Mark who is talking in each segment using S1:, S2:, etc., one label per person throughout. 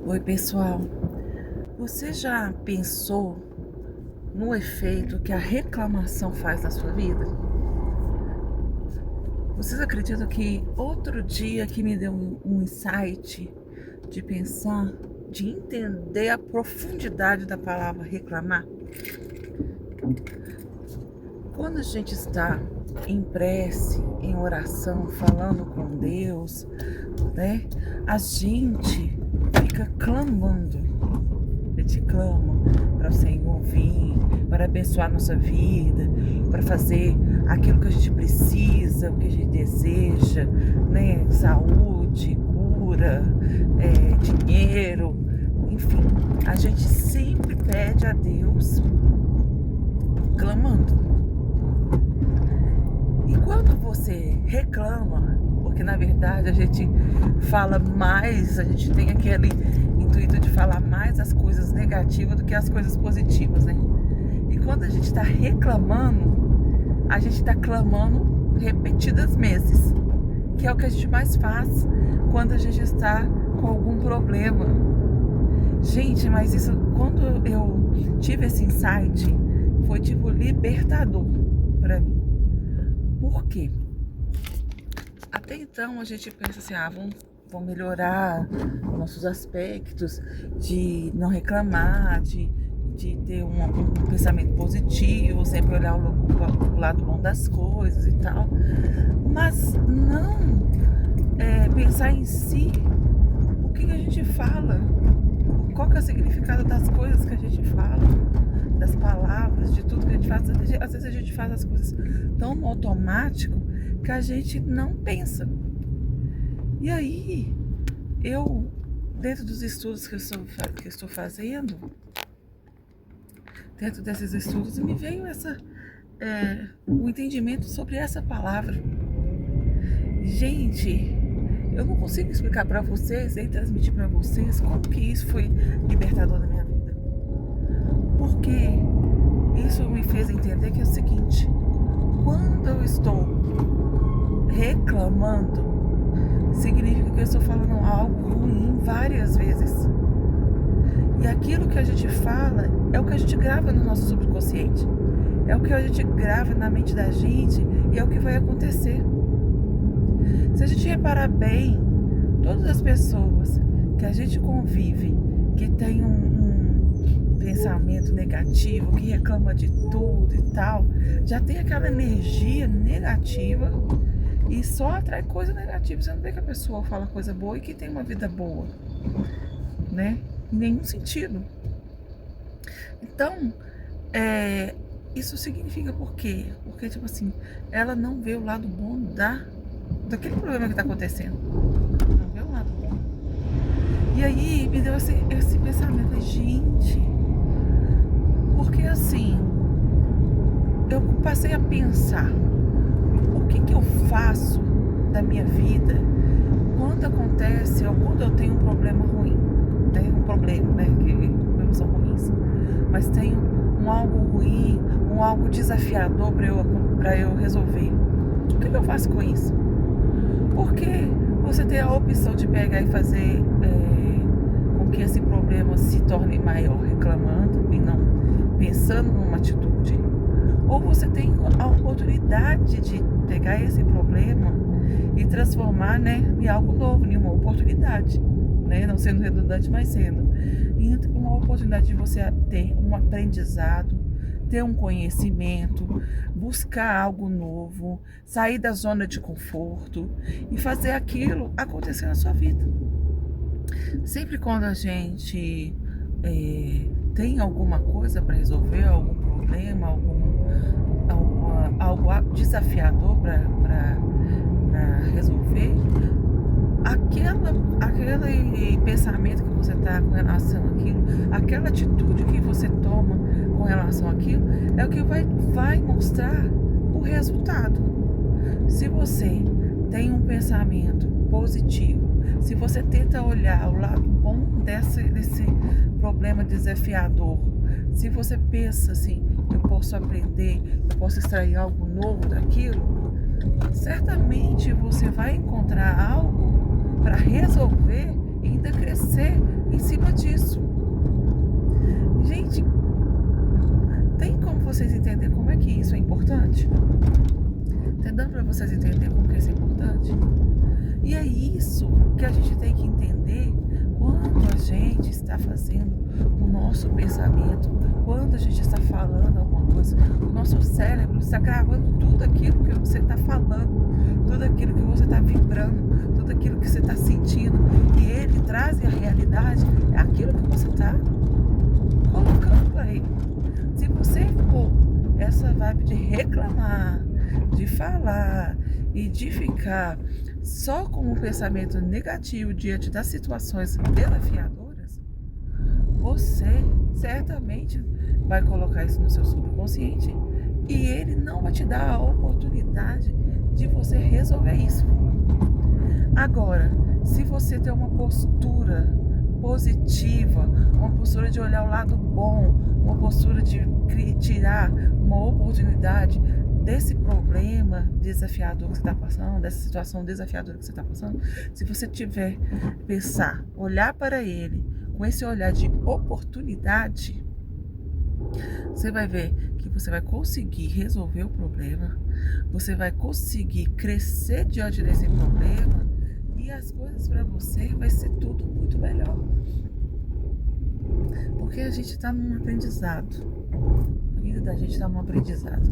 S1: Oi, pessoal. Você já pensou no efeito que a reclamação faz na sua vida? Vocês acreditam que outro dia que me deu um insight de pensar, de entender a profundidade da palavra reclamar? Quando a gente está em prece, em oração, falando com Deus, né? A gente fica clamando. A gente clama para o Senhor vir, para abençoar a nossa vida, para fazer aquilo que a gente precisa, o que a gente deseja, né? Saúde, cura, dinheiro, enfim. A gente sempre pede a Deus clamando. E quando você reclama, porque na verdade a gente fala mais, a gente tem aquele intuito de falar mais as coisas negativas do que as coisas positivas, né? E quando a gente está reclamando, a gente está clamando repetidas vezes, que é o que a gente mais faz quando a gente está com algum problema. Gente, mas isso, quando eu tive esse insight, foi tipo libertador para mim. Por quê? Até então a gente pensa assim, vamos melhorar os nossos aspectos, de não reclamar, de ter um pensamento positivo, sempre olhar o lado bom das coisas e tal. Mas não pensar em si, o que a gente fala, qual que é o significado das coisas que a gente fala, das palavras, de tudo que a gente faz. Às vezes a gente faz as coisas tão no automático que a gente não pensa. E aí, dentro dos estudos que eu estou fazendo, dentro desses estudos, me veio o entendimento sobre essa palavra. Gente, eu não consigo explicar para vocês, nem transmitir para vocês como que isso foi libertador na minha vida. Porque isso me fez entender que é o seguinte: quando eu estou reclamando, significa que eu estou falando algo ruim várias vezes. E aquilo que a gente fala é o que a gente grava no nosso subconsciente. É o que a gente grava na mente da gente e é o que vai acontecer. Se a gente reparar bem, todas as pessoas que a gente convive, que tem um pensamento negativo, que reclama de tudo e tal, já tem aquela energia negativa e só atrai coisa negativa. Você não vê que a pessoa fala coisa boa e que tem uma vida boa, né? Em nenhum sentido. Então, isso significa por quê? Porque, tipo assim, ela não vê o lado bom daquele problema que está acontecendo. Não vê o lado bom. E aí me deu esse pensamento, gente, porque assim, eu passei a pensar, o que eu faço da minha vida quando acontece ou quando eu tenho um problema ruim, né? Um problema, né? Que problemas são ruins, mas tenho algo ruim, algo desafiador para eu resolver. O que eu faço com isso? Porque você tem a opção de pegar e fazer com que esse problema se torne maior, reclamando e não pensando numa atitude, ou você tem a oportunidade de pegar esse problema e transformar, né, em algo novo, em uma oportunidade, né, não sendo redundante, mas sendo uma oportunidade de você ter um aprendizado, ter um conhecimento, buscar algo novo, sair da zona de conforto e fazer aquilo acontecer na sua vida. Sempre quando a gente tem alguma coisa para resolver, algum problema, algo desafiador para resolver, aquele pensamento que você está com relação àquilo, aquela atitude que você toma com relação àquilo, é o que vai mostrar o resultado. Se você tem um pensamento positivo, se você tenta olhar o lado bom desse problema desafiador, se você pensa assim, eu posso aprender, eu posso extrair algo novo daquilo, certamente você vai encontrar algo para resolver e ainda crescer em cima disso. Gente, tem como vocês entenderem como é que isso é importante? Tá dando para vocês entenderem como que isso é importante? E é isso que a gente tem que entender quando a gente está fazendo o nosso pensamento, quando a gente está falando alguma coisa. O nosso cérebro está gravando tudo aquilo que você está falando, tudo aquilo que você está vibrando, tudo aquilo que você está sentindo. E ele traz a realidade, é aquilo que você está colocando para ele. Se você for essa vibe de reclamar, de falar e de ficar só com um pensamento negativo diante das situações desafiadoras, você certamente vai colocar isso no seu subconsciente e ele não vai te dar a oportunidade de você resolver isso. Agora, se você tem uma postura positiva, uma postura de olhar o lado bom, uma postura de tirar uma oportunidade desse problema desafiador que você está passando, dessa situação desafiadora que você está passando, se você tiver pensar, olhar para ele com esse olhar de oportunidade, você vai ver que você vai conseguir resolver o problema, você vai conseguir crescer diante desse problema e as coisas para você vai ser tudo muito melhor. Porque a gente está num aprendizado. A vida da gente está num aprendizado.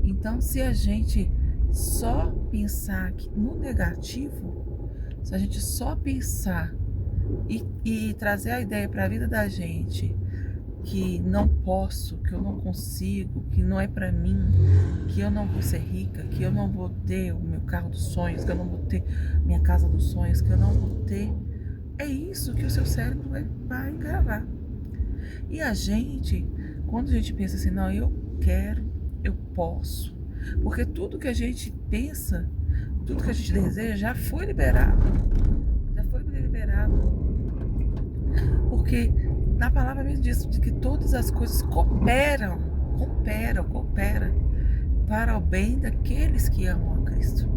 S1: Então, se a gente só pensar no negativo, se a gente só pensar e trazer a ideia para a vida da gente que não posso, que eu não consigo, que não é para mim, que eu não vou ser rica, que eu não vou ter o meu carro dos sonhos, que eu não vou ter minha casa dos sonhos, que eu não vou ter, é isso que o seu cérebro vai gravar. E a gente, quando a gente pensa assim, não, eu quero, eu posso, porque tudo que a gente pensa, tudo que a gente deseja já foi liberado. Porque na palavra mesmo diz de que todas as coisas cooperam para o bem daqueles que amam a Cristo.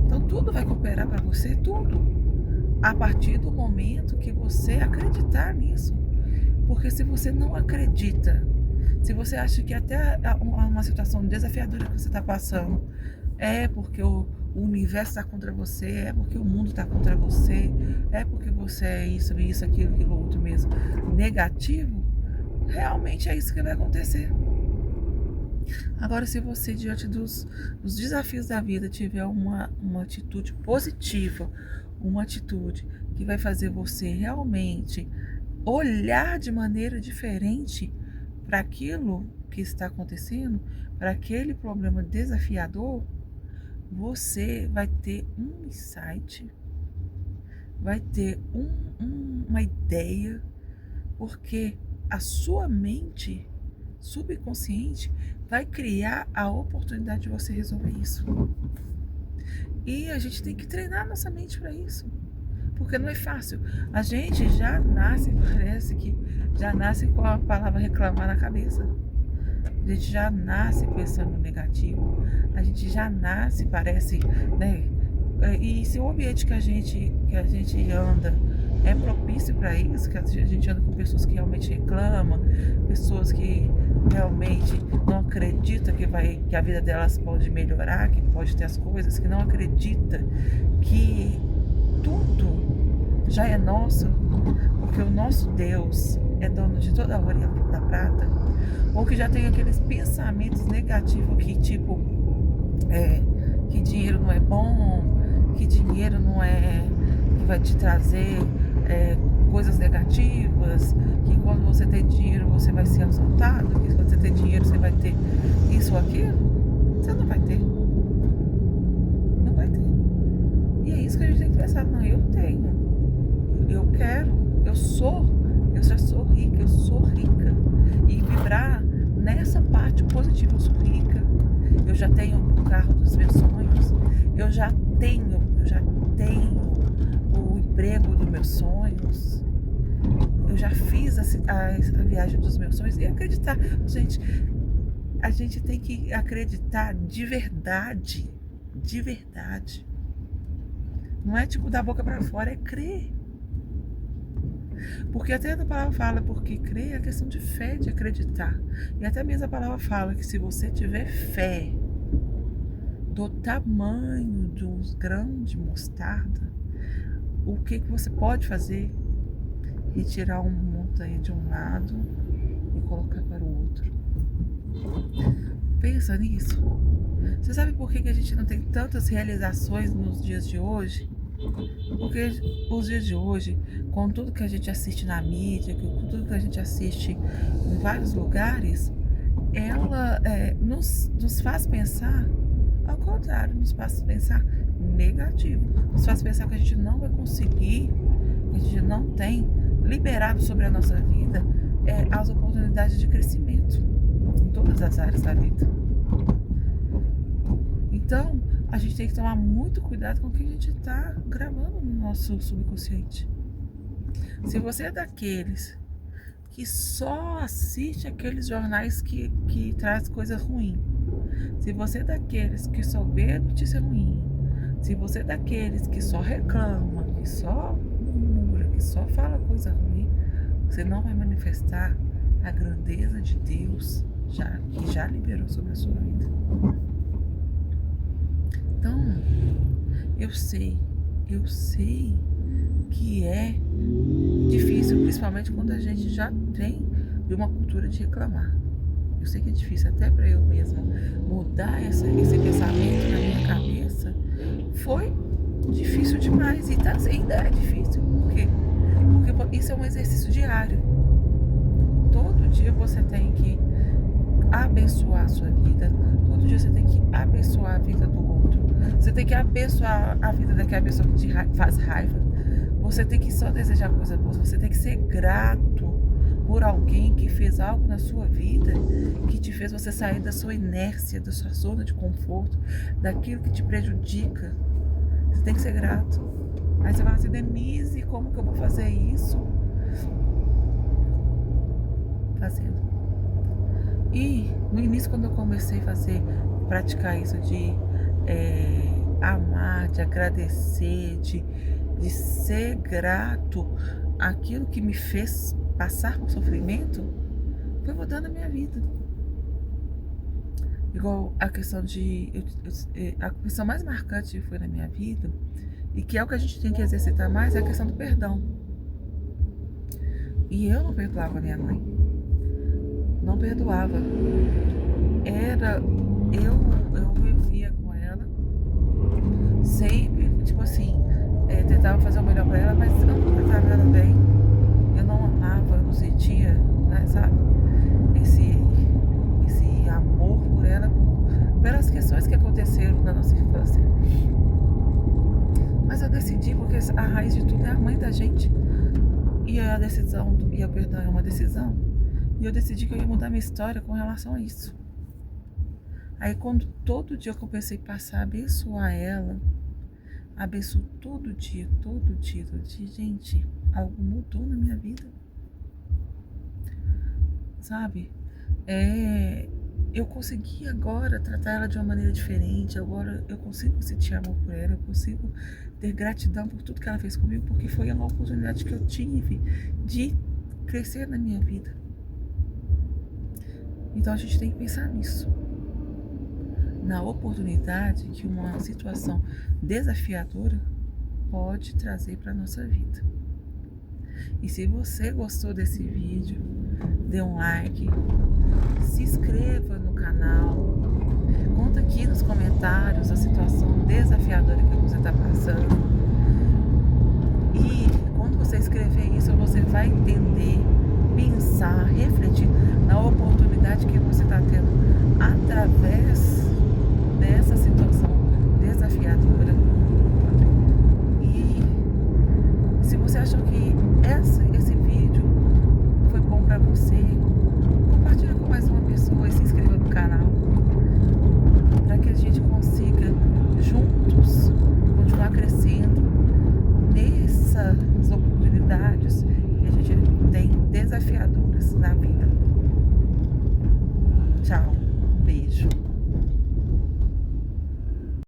S1: Então tudo vai cooperar para você, tudo, a partir do momento que você acreditar nisso. Porque se você não acredita, se você acha que até uma situação desafiadora que você está passando é porque o universo está contra você, é porque o mundo está contra você, é porque você é isso, aquilo outro mesmo, negativo, realmente é isso que vai acontecer. Agora, se você, diante dos desafios da vida, tiver uma atitude positiva, uma atitude que vai fazer você realmente olhar de maneira diferente para aquilo que está acontecendo, para aquele problema desafiador, você vai ter um insight, vai ter uma ideia, porque a sua mente subconsciente vai criar a oportunidade de você resolver isso. E a gente tem que treinar nossa mente para isso, porque não é fácil. A gente já nasce, parece que já nasce com a palavra reclamar na cabeça. A gente já nasce pensando no negativo. A gente já nasce, parece, né? E se o ambiente que a gente anda é propício para isso, que a gente anda com pessoas que realmente reclamam, pessoas que realmente não acreditam que a vida delas pode melhorar, que pode ter as coisas, que não acredita que tudo já é nosso, porque o nosso Deus é dono de toda a ouro e da prata, ou que já tem aqueles pensamentos negativos que tipo, que dinheiro não é bom, que dinheiro não é, que vai te trazer coisas negativas, que quando você tem dinheiro você vai ser assaltado, que quando você tem dinheiro você vai ter isso ou aquilo, você não vai ter. Não vai ter. E é isso que a gente tem que pensar, não, eu tenho, eu quero, eu já sou rica, eu sou rica. E vibrar nessa parte positiva, eu sou rica, eu já tenho o carro dos meus sonhos, eu já tenho o emprego dos meus sonhos, eu já fiz a viagem dos meus sonhos. E acreditar, gente, a gente tem que acreditar de verdade, não é tipo da boca para fora, é crer. Porque até a palavra fala, porque crer é questão de fé, de acreditar. E até mesmo a palavra fala que se você tiver fé do tamanho de um grão de mostarda, o que você pode fazer? Retirar uma montanha de um lado e colocar para o outro. Pensa nisso. Você sabe por que a gente não tem tantas realizações nos dias de hoje? Porque os dias de hoje, com tudo que a gente assiste na mídia, com tudo que a gente assiste em vários lugares, ela nos faz pensar ao contrário, nos faz pensar negativo, nos faz pensar que a gente não vai conseguir, que a gente não tem liberado sobre a nossa vida as oportunidades de crescimento em todas as áreas da vida. Então, a gente tem que tomar muito cuidado com o que a gente está gravando no nosso subconsciente. Se você é daqueles que só assiste aqueles jornais que traz coisa ruim, se você é daqueles que só vê notícia ruim, se você é daqueles que só reclama, que só murmura, que só fala coisa ruim, você não vai manifestar a grandeza de Deus que já liberou sobre a sua vida. Então, eu sei que é difícil, principalmente quando a gente já tem de uma cultura de reclamar. Eu sei que é difícil até para eu mesma mudar esse pensamento na minha cabeça. Foi difícil demais e ainda é difícil. Por quê? Porque isso é um exercício diário. Todo dia você tem que abençoar a sua vida. Todo dia você tem que abençoar a vida do outro. Você tem que abençoar a vida daquela pessoa que te faz raiva. Você tem que só desejar coisa boa. Você tem que ser grato por alguém que fez algo na sua vida, que te fez você sair da sua inércia, da sua zona de conforto, daquilo que te prejudica. Você tem que ser grato. Aí você fala assim, Denise, como que eu vou fazer isso? Fazendo. E no início, quando eu comecei a praticar isso de amar, de agradecer, de ser grato àquilo que me fez passar por sofrimento, foi mudando a minha vida. Igual a questão a questão mais marcante foi na minha vida, e que é o que a gente tem que exercitar mais, é a questão do perdão. E eu não perdoava minha mãe. Não perdoava. Eu vivia com ela, sempre, tipo assim, tentava fazer o melhor pra ela, mas eu não tratava ela bem. Eu não amava, eu não sentia, né, sabe? Esse amor por ela, pelas questões que aconteceram na nossa infância. Mas eu decidi, porque a raiz de tudo é a mãe da gente. E a decisão, e o perdão é uma decisão. E eu decidi que eu ia mudar minha história com relação a isso. Aí quando todo dia eu comecei a passar a abençoar ela, abençoo todo dia, gente, algo mudou na minha vida. Sabe? Eu consegui agora tratar ela de uma maneira diferente. Agora eu consigo sentir amor por ela, eu consigo ter gratidão por tudo que ela fez comigo, porque foi uma oportunidade que eu tive de crescer na minha vida. Então a gente tem que pensar nisso, na oportunidade que uma situação desafiadora pode trazer para a nossa vida. E se você gostou desse vídeo, dê um like, se inscreva no canal, conta aqui nos comentários a situação desafiadora que você está passando. E quando você escrever isso, você vai entender, pensar, refletir na oportunidade que você está tendo através dessa situação desafiadora. E se você achou que esse vídeo foi bom para você, compartilha com mais uma pessoa e se inscreva no canal, para que a gente consiga juntos continuar crescendo nessas oportunidades que a gente tem desafiadoras na vida.